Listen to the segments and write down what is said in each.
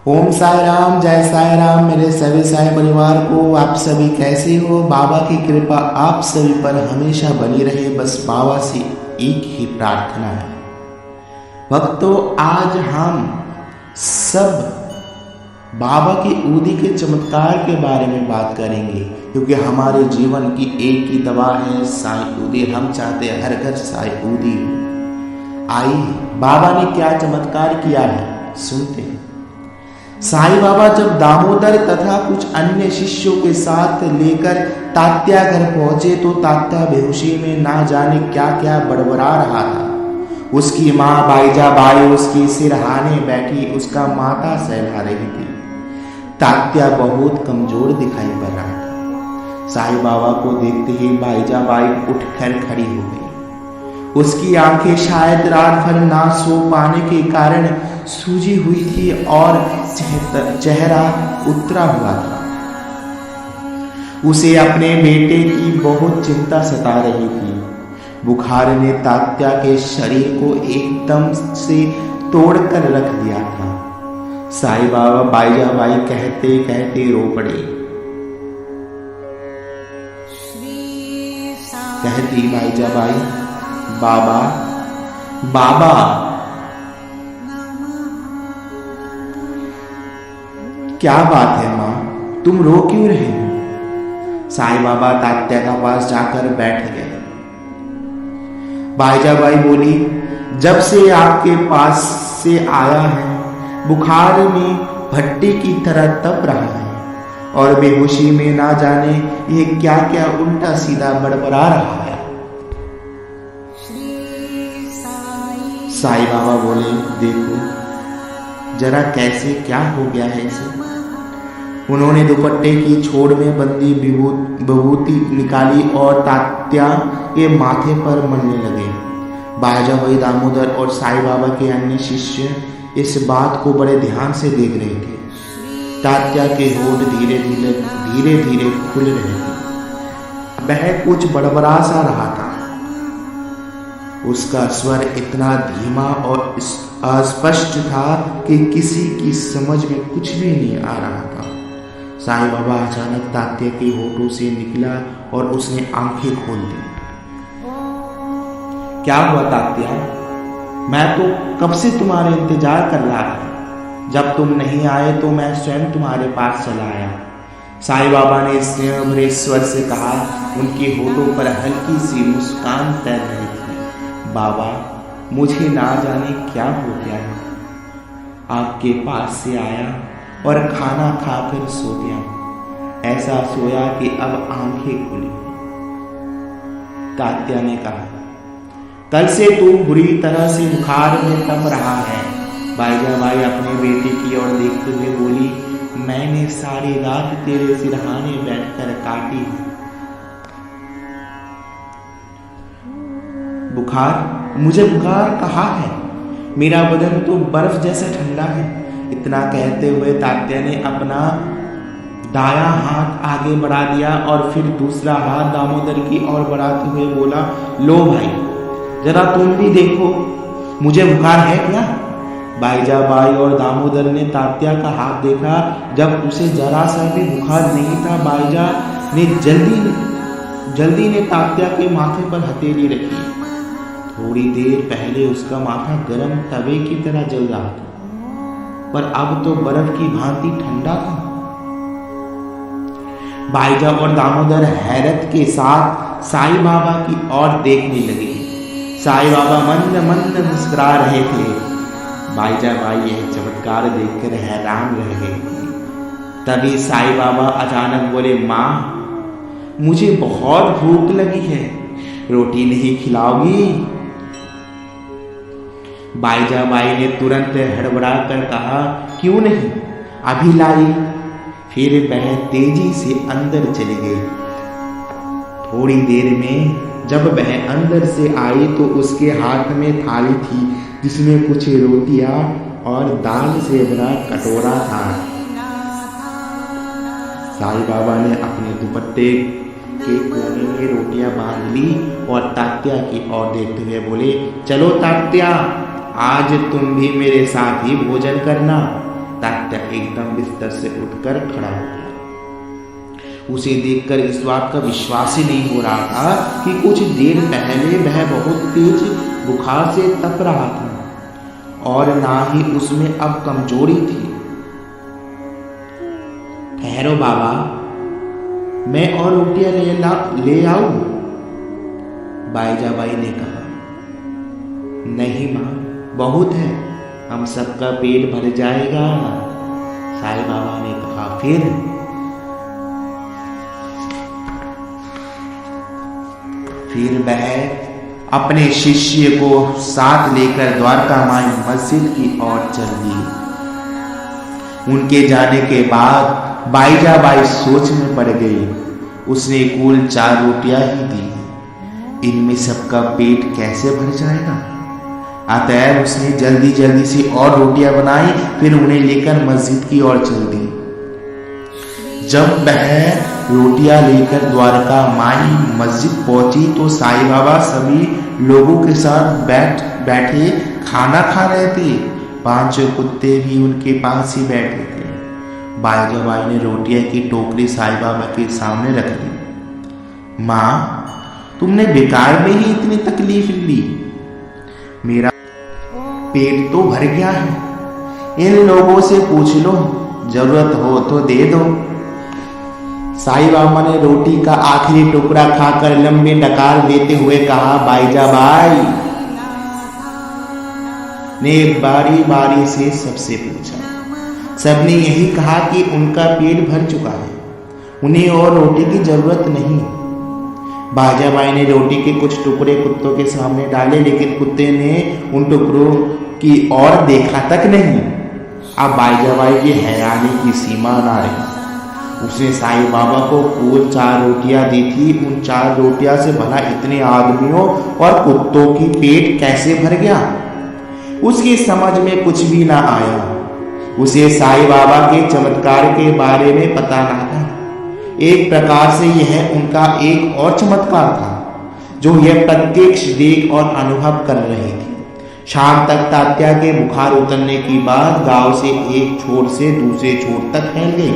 ओम साई राम, जय साई राम। मेरे सभी साई परिवार को आप सभी कैसे हो? बाबा की कृपा आप सभी पर हमेशा बनी रहे, बस बाबा से एक ही प्रार्थना है। भक्तों, आज हम सब बाबा की ऊदी के चमत्कार के बारे में बात करेंगे, क्योंकि हमारे जीवन की एक ही दवा है, साई ऊदी। हम चाहते हैं हर घर साई ऊदी हो। आइए, बाबा ने क्या चमत्कार किया है सुनते हैं। साईं बाबा जब दामोदर तथा कुछ अन्य शिष्यों के साथ लेकर तात्या घर पहुंचे तो तात्या बेहोशी में ना जाने क्या क्या बड़बड़ा रहा था। उसकी माँ बाईजाबाई उसकी सिरहाने बैठी उसका माथा सहला रही थी। तात्या बहुत कमजोर दिखाई पड़ रहा था। साईं बाबा को देखते ही बाईजाबाई उठकर खड़ी हो गई। उसकी आंखें शायद रात भर ना सो पाने के कारण सूजी हुई थी और चेहरा उतरा हुआ था। उसे अपने बेटे की बहुत चिंता सता रही थी। बुखार ने तात्या के शरीर को एकदम से तोड़कर रख दिया था। साईं बाबा बाईजाबाई कहते कहते रो पड़े। कहती बाईजाबाई, बाबा बाबा। क्या बात है माँ, तुम रो क्यों रहे हो? साईं बाबा तात्या का पास जाकर बैठ गए। बाईजाबाई बोली, जब से आपके पास से आया है बुखार में भट्टी की तरह तप रहा है और बेहोशी में ना जाने ये क्या क्या उल्टा सीधा बड़बड़ा रहा है। साईं बाबा बोले, देखो जरा कैसे क्या हो गया है इसे। उन्होंने दुपट्टे की छोड़ में बंदी विभूति निकाली और तात्या के माथे पर मलने लगे। बाईजाबाई, दामोदर और साईं बाबा के अन्य शिष्य इस बात को बड़े ध्यान से देख रहे थे। तात्या के होंठ धीरे धीरे खुल रहे थे। वह कुछ बड़बड़ा सा रहा था। उसका स्वर इतना धीमा और अस्पष्ट था कि किसी की समझ में कुछ भी नहीं आ रहा था। साईं बाबा अचानक तात्या के होठों से निकला और उसने आंखें खोल दी। क्या हुआ तात्या? मैं तो कब से तुम्हारे इंतजार कर रहा था। जब तुम नहीं आए तो मैं स्वयं तुम्हारे पास चला आया। साईं बाबा ने स्नेह भरे स्वर से कहा। उनके होठों पर हल्की सी मुस्कान तैर रही थी। बाबा, मुझे ना जाने क्या हो गया है। आपके पास से आया और खाना खाकर सो गया। ऐसा सोया कि अब आंखें खुली। तात्या ने कहा, कल से तू बुरी तरह से बुखार में तप रहा है। बाईजाबाई अपने बेटे की ओर देखते हुए बोली, मैंने सारी रात तेरे सिरहाने बैठकर काटी। बुखार? मुझे बुखार कहाँ है? मेरा बदन तो बर्फ जैसा ठंडा है। इतना कहते हुए तात्या ने अपना दायां हाथ आगे बढ़ा दिया और फिर दूसरा हाथ दामोदर की ओर बढ़ाते हुए बोला, लो भाई, जरा तुम भी देखो, मुझे बुखार है क्या? बाईजाबाई और दामोदर ने तात्या का हाथ देखा। जब उसे जरा सा भी बुखार नहीं था, बाईजा ने जल्दी ने तात्या के माथे पर हथेली रखी। थोड़ी देर पहले उसका माथा गर्म तवे की तरह जल रहा था, पर अब तो बर्फ की भांति ठंडा था। बाईजा और दामोदर हैरत के साथ साईं बाबा की ओर देखने लगे। साईं बाबा मंद मंद मुस्कुरा रहे थे। बाईजाबाई यह चमत्कार देखकर हैरान रह गए। तभी साईं बाबा अचानक बोले, माँ, मुझे बहुत भूख लगी है, रोटी नहीं खिलाओगी? बाईजाबाई ने तुरंत हड़बड़ा कर कहा, क्यों नहीं, अभी लाई। फिर वह तेजी से अंदर चली गई। थोड़ी देर में जब वह अंदर से आई तो उसके हाथ में थाली थी जिसमें कुछ रोटियां और दाल से भरा कटोरा था। साईं बाबा ने अपने दुपट्टे के कोने में रोटियां बांध ली और तात्या की ओर देखते हुए बोले, चलो तात्या, आज तुम भी मेरे साथ ही भोजन करना। तात्या एकदम बिस्तर से उठकर खड़ा हो गया। उसे देखकर इस बात का विश्वास ही नहीं हो रहा था कि कुछ देर पहले वह बहुत तेज बुखार से तप रहा था और ना ही उसमें अब कमजोरी थी। ठहरो बाबा, मैं और रोटियां ले आऊं? बाईजाबाई ने कहा। नहीं मां, बहुत है, हम सबका पेट भर जाएगा, साईं बाबा ने कहा। फिर वह अपने शिष्य को साथ लेकर द्वारका माई मस्जिद की ओर चल दी। उनके जाने के बाद बाईजाबाई सोच में पड़ गई। उसने कुल 4 रोटियां ही दी। इनमें सबका पेट कैसे भर जाएगा? अतएव उसने जल्दी जल्दी से और रोटियां बनाई, फिर उन्हें लेकर मस्जिद की ओर चल दी। जब वह रोटियां लेकर द्वारका माई मस्जिद पहुंची तो साईं बाबा सभी लोगों के साथ बैठे खाना खा रहे थे। 5 कुत्ते भी उनके पास ही बैठे थे। बाईजाबाई ने रोटियां की टोकरी साईं बाबा के सामने रख दी। माँ, तुमने बेकार में ही इतनी तकलीफ ली, मेरा पेट तो भर गया है। इन लोगों से पूछ लो, जरूरत हो तो दे दो। साईं बाबा ने रोटी का आखिरी टुकड़ा खाकर लंबी डकार देते हुए कहा। बाईजाबाई ने बारी बारी से सबसे पूछा। सबने यही कहा कि उनका पेट भर चुका है, उन्हें और रोटी की जरूरत नहीं। बाईजाबाई ने रोटी के कुछ टुकड़े कुत्तों के सामने डाले, लेकिन कुत्ते ने उन टुकड़ों की ओर देखा तक नहीं। अब बाईजाबाई की हैरानी की सीमा ना रही। उसने साईं बाबा को कुल 4 रोटियां दी थी। उन 4 रोटियां से भला इतने आदमियों और कुत्तों की पेट कैसे भर गया, उसकी समझ में कुछ भी ना आया। उसे साईं बाबा के चमत्कार के बारे में पता ना था। एक प्रकार से यह उनका एक और चमत्कार था जो यह प्रत्यक्ष देख और अनुभव कर रहे थे। शाम तक तात्या के बुखार उतरने की बात गांव से एक छोर से दूसरे छोर तक फैल गई।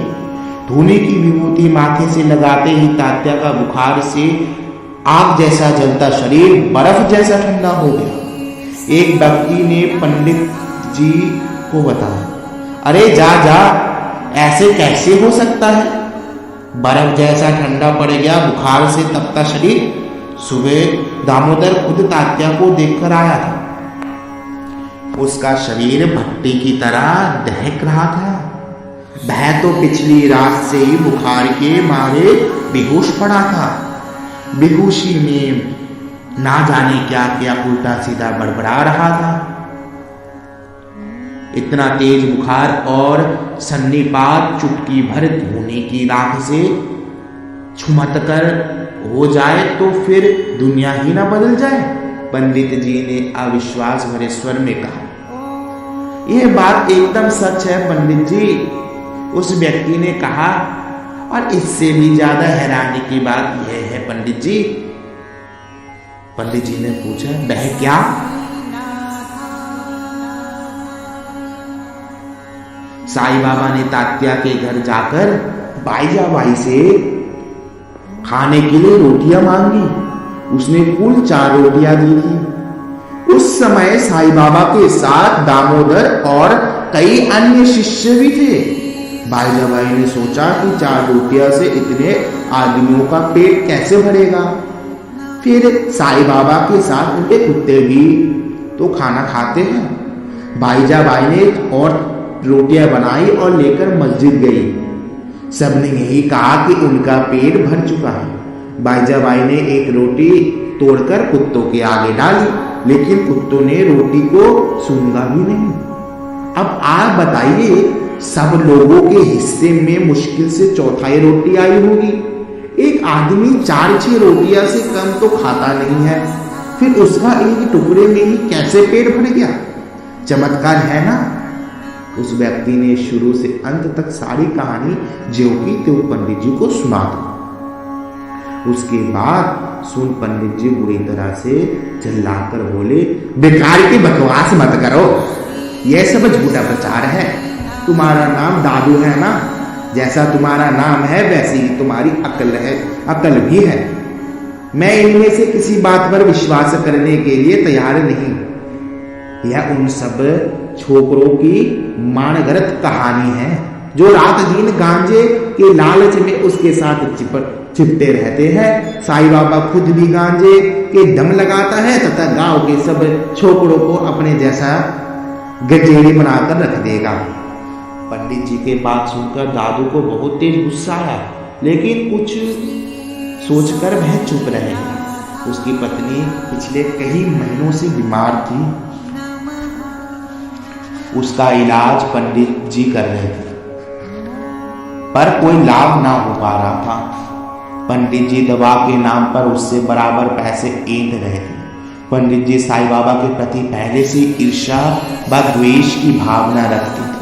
धूनी की विभूति माथे से लगाते ही तात्या का बुखार से आग जैसा जलता शरीर बर्फ जैसा ठंडा हो गया। एक व्यक्ति ने पंडित जी को बताया, अरे जा जा, ऐसे कैसे हो सकता है? बर्फ जैसा ठंडा पड़ गया, बुखार से तपता शरीर। सुबह दामोदर खुद तात्या को देखकर आया था। उसका शरीर भट्टी की तरह दहक रहा था। वह तो पिछली रात से ही बुखार के मारे बेहोश पड़ा था। बेहोशी में ना जाने क्या क्या उल्टा सीधा बड़बड़ा रहा था। इतना तेज बुखार और सन्नीपात चुटकी भर धोने की राख से छुमत-कर हो जाए तो फिर दुनिया ही ना बदल जाए, पंडित जी ने अविश्वास भरे स्वर में कहा। यह बात एकदम सच है पंडित जी, उस व्यक्ति ने कहा। और इससे भी ज्यादा हैरानी की बात यह है पंडित जी। पंडित जी ने पूछा, वह क्या? साईं बाबा ने तात्या के घर जाकर बाईजाबाई से खाने के लिए रोटियां मांगी। उसने कुल 4 रोटियां दी थी। उस समय साईं बाबा के साथ दामोदर और कई अन्य शिष्य भी थे। बाईजाबाई ने सोचा कि 4 रोटियां से इतने आदमियों का पेट कैसे भरेगा। फिर साईं बाबा के साथ उनके कुत्ते भी तो खाना खाते हैं। बाईजाबाई ने और रोटियां बनाई और लेकर मस्जिद गई। सबने यही कहा कि उनका पेट भर चुका है। बाईजाबाई ने एक रोटी तोड़कर कुत्तों के आगे डाली, लेकिन कुत्तों ने रोटी को सूंघा भी नहीं। अब आप बताइए, सब लोगों के हिस्से में मुश्किल से चौथाई रोटी आई होगी। एक आदमी 4-6 रोटियां से कम तो खाता नहीं है, फिर उसका एक टुकड़े में ही कैसे पेट भर गया? चमत्कार है ना। उस व्यक्ति ने शुरू से अंत तक सारी कहानी ज्यों की त्यों पंडित जी को सुना दी। उसके बाद सुन पंडित जी बुरी तरह से चिल्लाकर बोले, बेकार की बकवास मत करो, यह सब झूठा प्रचार है। तुम्हारा नाम दादू है ना, जैसा तुम्हारा नाम है वैसी ही तुम्हारी अकल है, अकल भी है। मैं इनमें से किसी बात पर विश्वास करने के लिए तैयार नहीं। यह उन सब छोकरों की मानगढ़ंत कहानी है जो रात दिन गांजे के लालच में उसके साथ चिपटे रहते हैं। साईं बाबा खुद भी गांजे के दम लगाता है तथा गांव के सब छोकरों को अपने जैसा गजेड़ी बनाकर रख देगा। पंडित जी के बात सुनकर दादू को बहुत तेज गुस्सा आया, लेकिन कुछ सोचकर वह चुप रहे। उसकी पत्नी पिछले कई महीनों से बीमार थी। उसका इलाज पंडित जी कर रहे थे, पर कोई लाभ ना हो पा रहा था। पंडित जी दवा के नाम पर उससे बराबर पैसे ऐंठ रहे थे। पंडित जी साईं बाबा के प्रति पहले से ईर्ष्या व द्वेष की भावना रखते थे।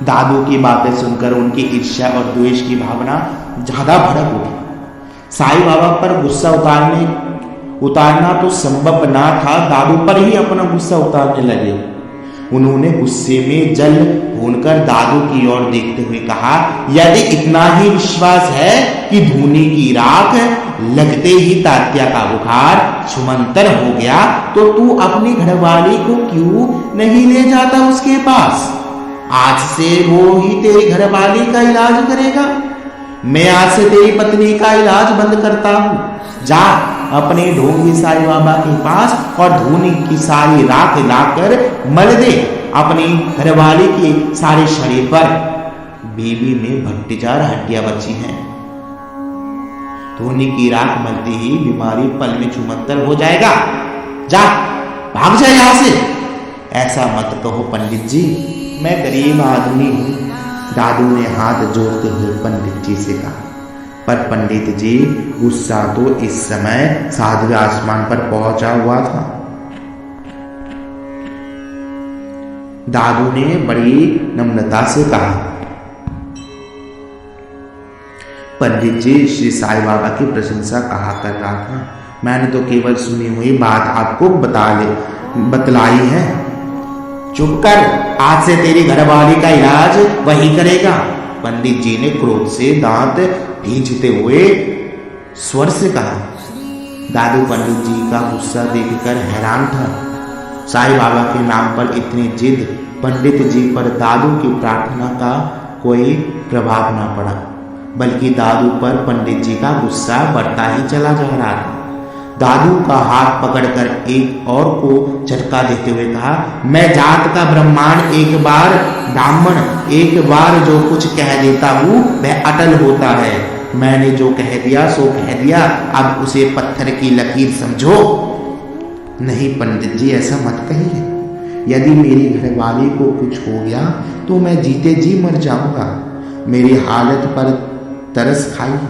दादू की बातें सुनकर उनकी ईर्ष्या और द्वेष की भावना ज्यादा भड़क उठी। साईं बाबा पर गुस्सा उतारना तो संभव ना था, दादू पर ही अपना गुस्सा उतारने लगे। उन्होंने गुस्से में जल भूनकर दादू की ओर देखते हुए कहा, यदि इतना ही विश्वास है कि धूनी की राख लगते ही तात्या का बुखार छुमंतर हो गया, तो तू अपनी घरवाली को क्यों नहीं ले जाता उसके पास? आज से वो ही तेरी घरवाली का इलाज करेगा। मैं आज से तेरी पत्नी का इलाज बंद करता हूं। जा अपने ढोंगी साईं बाबा के पास और धूनी की सारी राख लाकर मल दे अपनी घरवाली के सारे शरीर पर। बीबी में भट्टीजार हड्डियां बची हैं। धूनी की राख मलती ही बीमारी पल में छुमंतर हो जाएगा। जा भाग जा यहां से। ऐसा मत कहो पंडित जी, मैं गरीब आदमी हूं। दादू ने हाथ जोड़ते हुए पंडित जी से कहा। पर पंडित जी गुस्सा तो इस समय सातवें आसमान पर पहुंचा हुआ था। दादू ने बड़ी नम्रता से कहा, पंडित जी श्री साईं बाबा की प्रशंसा कहा कर रहा था। मैंने तो केवल सुनी हुई बात आपको बतलाई है। चुप कर, आज से तेरी घरवाली का इलाज वही करेगा। पंडित जी ने क्रोध से दांत भींचते हुए स्वर से कहा। दादू पंडित जी का गुस्सा देखकर हैरान था। साईं बाबा के नाम पर इतनी जिद। पंडित जी पर दादू की प्रार्थना का कोई प्रभाव न पड़ा, बल्कि दादू पर पंडित जी का गुस्सा बढ़ता ही चला जा रहा था। दादू का हाथ पकड़कर एक और को झटका देते हुए कहा, मैं जात का ब्रह्मांड एक बार ब्राह्मण एक बार जो कुछ कह देता हूं वह अटल होता है। मैंने जो कह दिया सो कह दिया, अब उसे पत्थर की लकीर समझो। नहीं पंडित जी, ऐसा मत कहिए। यदि मेरी घरवाली को कुछ हो गया तो मैं जीते जी मर जाऊंगा। मेरी हालत पर तरस खाइए,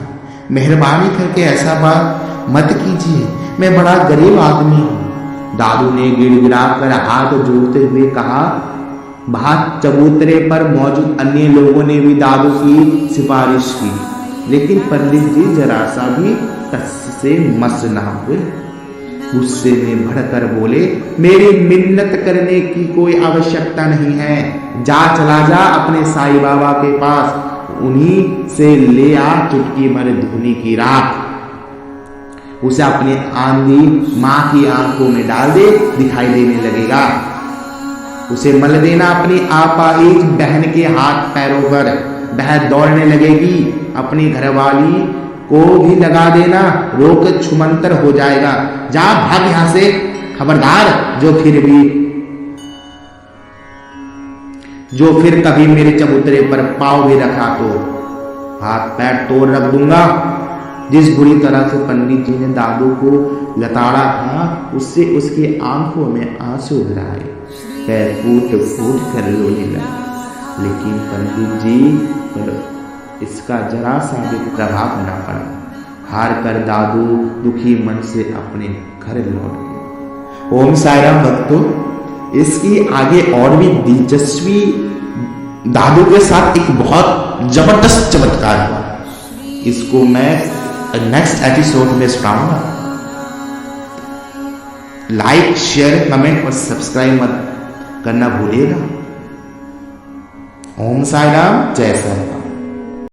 मेहरबानी करके ऐसा बात मत कीजिए। मैं बड़ा गरीब आदमी हूं। दादू ने गिड़गिड़ा कर हाथ जोड़ते हुए कहा। बाहर चबूतरे पर मौजूद अन्य लोगों ने भी दादू की सिफारिश की, लेकिन पंडित जी जरा सा भी टस से मस ना हुए। गुस्से में भड़कर बोले, मेरी मिन्नत करने की कोई आवश्यकता नहीं है। जा चला जा अपने साईं बाबा के पास, उन्हीं से ले आ चुटकी भर धूनी की राख। उसे अपनी आंधी मां की आंखों में डाल दे, दिखाई देने लगेगा। उसे मल देना अपनी आपाहिज बहन के हाथ पैरों पर, वह दौड़ने लगेगी। अपनी घरवाली को भी लगा देना, रोक छुमंतर हो जाएगा। जा भाग यहां से, खबरदार जो फिर कभी मेरे चबूतरे पर पांव भी रखा तो हाथ पैर तोड़ रख दूंगा। जिस बुरी तरह से पंडित जी ने दादू को लताड़ा था, उससे उसकी आंखों में आंसू भराए, पैर फूट फूट कर रोने लगा। लेकिन पंडित जी पर इसका जरा सा भी प्रभाव न पड़ा। हार कर दादू दुखी मन से अपने घर लौट गए। ओम साईराम भक्तों, इसकी आगे और भी दिलचस्पी दादू के साथ एक बहुत जबरदस्त चमत्कार हुआ। इसको मैं नेक्स्ट एपिसोड में सुनाऊंगा। लाइक शेयर कमेंट और सब्सक्राइब मत करना भूलिएगा। ओम साई राम, जय साई राम।